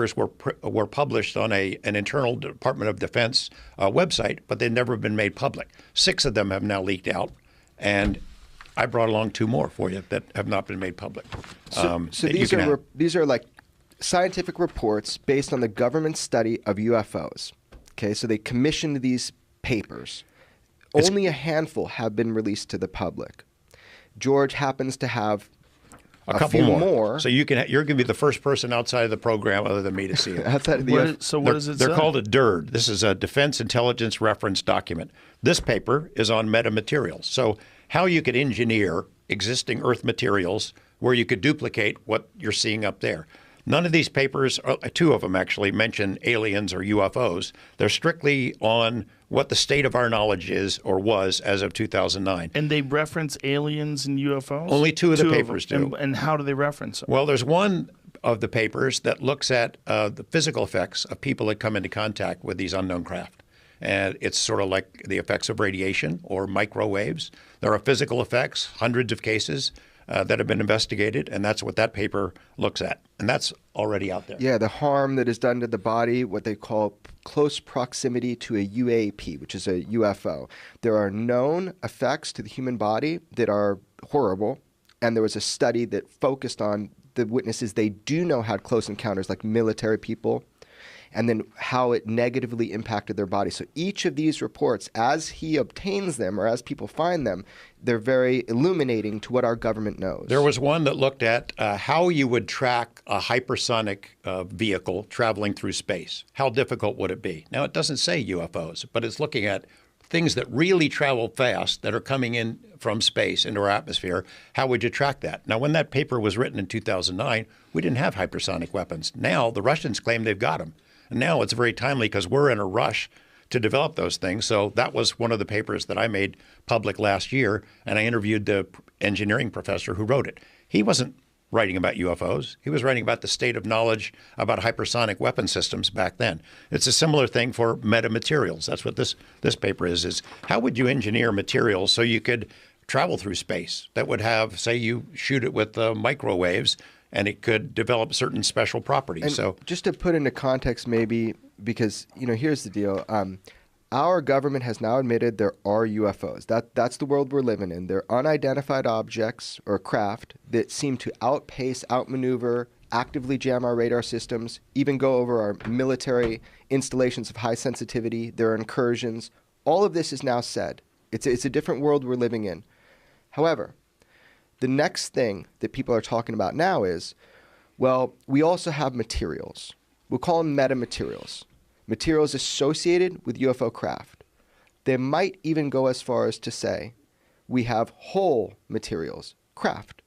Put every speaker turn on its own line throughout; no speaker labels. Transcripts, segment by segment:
papers were published on an internal Department of Defense website, but they've never been made public. 6 of them have now leaked out, and I brought along 2 more for you that have not been made public.
So these are like scientific reports based on the government study of UFOs. Okay, so they commissioned these papers. Only a handful have been released to the public. George happens to have a couple more.
So you're going to be the first person outside of the program other than me to see it.
What does it say?
They're called a DIRD. This is a Defense Intelligence Reference Document. This paper is on metamaterials. So how you could engineer existing Earth materials where you could duplicate what you're seeing up there. None of these papers, 2 of them actually, mention aliens or UFOs. They're strictly on what the state of our knowledge is or was as of 2009.
And they reference aliens and UFOs?
Only 2 of the papers do.
And how do they reference them?
Well, there's one of the papers that looks at the physical effects of people that come into contact with these unknown craft. And it's sort of like the effects of radiation or microwaves. There are physical effects, hundreds of cases that have been investigated, and that's what that paper looks at. And that's already out there.
Yeah, the harm that is done to the body, what they call close proximity to a UAP, which is a UFO. There are known effects to the human body that are horrible, and there was a study that focused on the witnesses they do know had close encounters, like military people, and then how it negatively impacted their body. So each of these reports, as he obtains them or as people find them, they're very illuminating to what our government knows.
There was one that looked at how you would track a hypersonic vehicle traveling through space. How difficult would it be? Now, it doesn't say UFOs, but it's looking at things that really travel fast that are coming in from space into our atmosphere. How would you track that? Now, when that paper was written in 2009, we didn't have hypersonic weapons. Now, the Russians claim they've got them. And now it's very timely because we're in a rush to develop those things. So that was one of the papers that I made public last year, and I interviewed the engineering professor who wrote it. He wasn't writing about UFOs. He was writing about the state of knowledge about hypersonic weapon systems back then. It's a similar thing for metamaterials. That's what this paper is how would you engineer materials so you could travel through space that would have, say you shoot it with microwaves, and it could develop certain special properties.
And
so
just to put into context maybe, because, here's the deal. Our government has now admitted there are UFOs. That's the world we're living in. They're unidentified objects or craft that seem to outpace, outmaneuver, actively jam our radar systems, even go over our military installations of high sensitivity. There are incursions. All of this is now said. It's a different world we're living in. However, the next thing that people are talking about now is, well, we also have materials. We'll call them metamaterials. Materials associated with UFO craft. They might even go as far as to say we have whole materials, craft,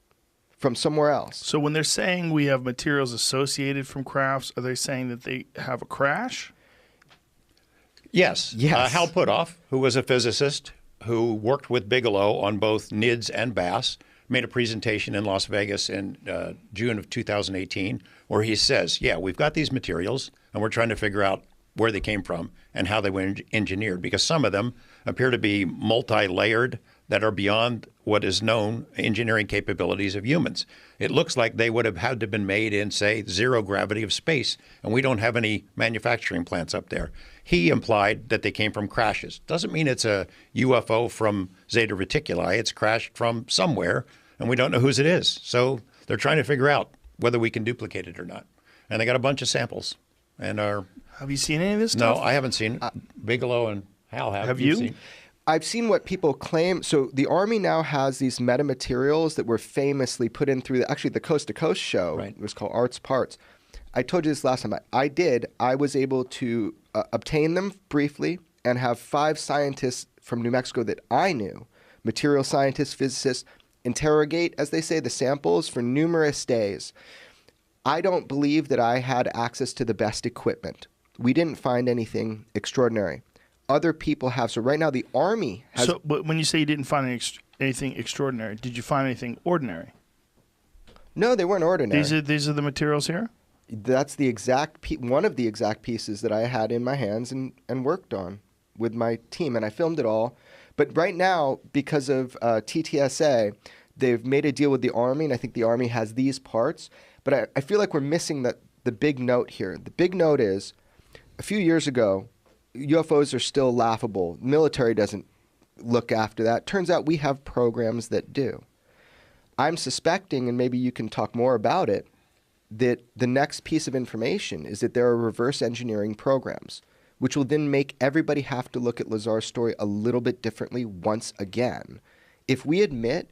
from somewhere else.
So when they're saying we have materials associated from crafts, are they saying that they have a crash?
Yes. Hal Puthoff, who was a physicist who worked with Bigelow on both NIDS and BASS, made a presentation in Las Vegas in June of 2018 where he says, yeah, we've got these materials and we're trying to figure out where they came from and how they were engineered, because some of them appear to be multi-layered that are beyond what is known engineering capabilities of humans. It looks like they would have had to have been made in, say, zero gravity of space, and we don't have any manufacturing plants up there. He implied that they came from crashes. Doesn't mean it's a UFO from Zeta Reticuli. It's crashed from somewhere, and we don't know whose it is. So they're trying to figure out whether we can duplicate it or not. And they got a bunch of samples. And
have you seen any of this stuff?
No, I haven't seen it. Bigelow and Hal have.
Have you?
Seen?
I've seen what people claim. So the Army now has these metamaterials that were famously put in through the Coast to Coast show.
Right.
It was called Art's Parts. I told you this last time. I was able to obtain them briefly and have 5 scientists from New Mexico that I knew, material scientists, physicists, interrogate, as they say, the samples for numerous days. I don't believe that I had access to the best equipment. We didn't find anything extraordinary. Other people have. So right now the Army has...
So, but when you say you didn't find anything extraordinary, did you find anything ordinary?
No, they weren't ordinary.
These are the materials here?
That's the exact one of the exact pieces that I had in my hands and worked on with my team, and I filmed it all. But right now, because of TTSA, they've made a deal with the Army, and I think the Army has these parts. But I feel like we're missing the big note here. The big note is, a few years ago, UFOs are still laughable. Military doesn't look after that. Turns out we have programs that do. I'm suspecting, and maybe you can talk more about it, that the next piece of information is that there are reverse engineering programs, which will then make everybody have to look at Lazar's story a little bit differently once again. If we admit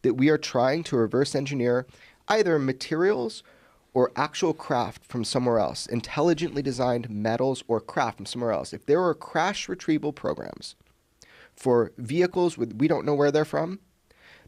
that we are trying to reverse engineer either materials or actual craft from somewhere else, intelligently designed metals or craft from somewhere else, if there are crash retrieval programs for vehicles we don't know where they're from,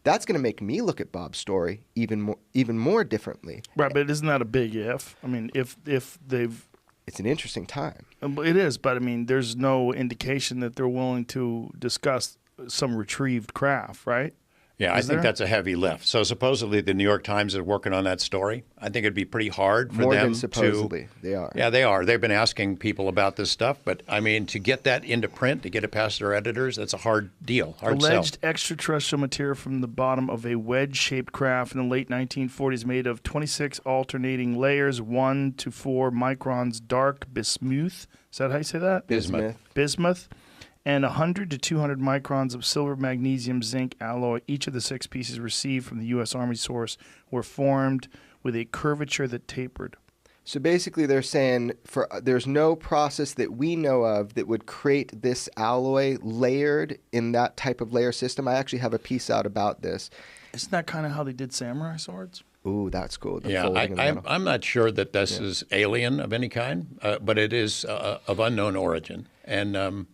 that's going to make me look at Bob's story even more differently.
Right, but isn't that a big if? I mean, if they've...
It's an interesting time.
It is, but I mean, there's no indication that they're willing to discuss some retrieved craft, right?
Yeah, I think that's a heavy lift. So supposedly the New York Times is working on that story. I think it'd be pretty hard for
More
them
than supposedly. They are.
Yeah, they are. They've been asking people about this stuff, but I mean, to get that into print, to get it past their editors, that's a hard deal, hard sell.
Alleged extraterrestrial material from the bottom of a wedge-shaped craft in the late 1940s made of 26 alternating layers, 1 to 4 microns dark bismuth. Is that how you say that?
Bismuth.
Bismuth. And 100 to 200 microns of silver, magnesium, zinc alloy. Each of the 6 pieces received from the U.S. Army source were formed with a curvature that tapered.
So basically they're saying there's no process that we know of that would create this alloy layered in that type of layer system. I actually have a piece out about this.
Isn't that kind of how they did samurai swords?
Ooh, that's cool.
Yeah, I'm not sure that this is alien of any kind, but it is of unknown origin. And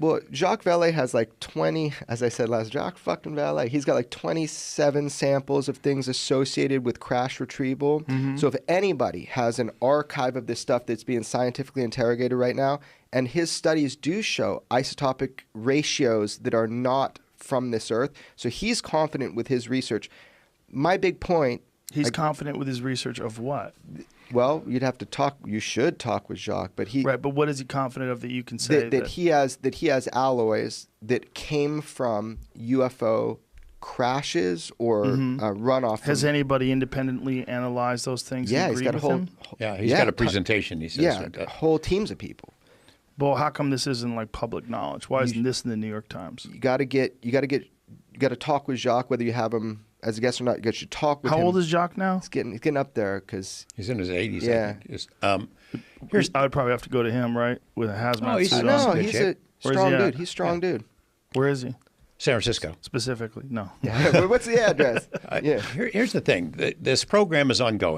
well, Jacques Vallée has like 20, as I said last, Jacques fucking Vallée, he's got like 27 samples of things associated with crash retrieval. So if anybody has an archive of this stuff that's being scientifically interrogated right now, and his studies do show isotopic ratios that are not from this earth, so he's confident with his research. My big point...
He's confident with his research of what?
Well, you should talk with Jacques, but he...
Right, but what is he confident of that you can say
that he has alloys that came from UFO crashes or runoff.
Has anybody independently analyzed those things?
Yeah, he's got a whole...
Yeah, he's got a presentation, he says.
Yeah, whole teams of people.
Well, how come this isn't like public knowledge? Why isn't this in the New York Times?
You got to talk with Jacques, whether you have him as a guest or not. You should talk with him.
How old is Jacques now?
He's getting up there because
he's in his 80s.
Yeah.
I think.
I would probably have to go to him, right, with a hazmat suit on.
No, he's a strong dude. He's a strong dude.
Where is he?
San Francisco.
Specifically, no.
Yeah. What's the address?
Here's the thing. This program is ongoing.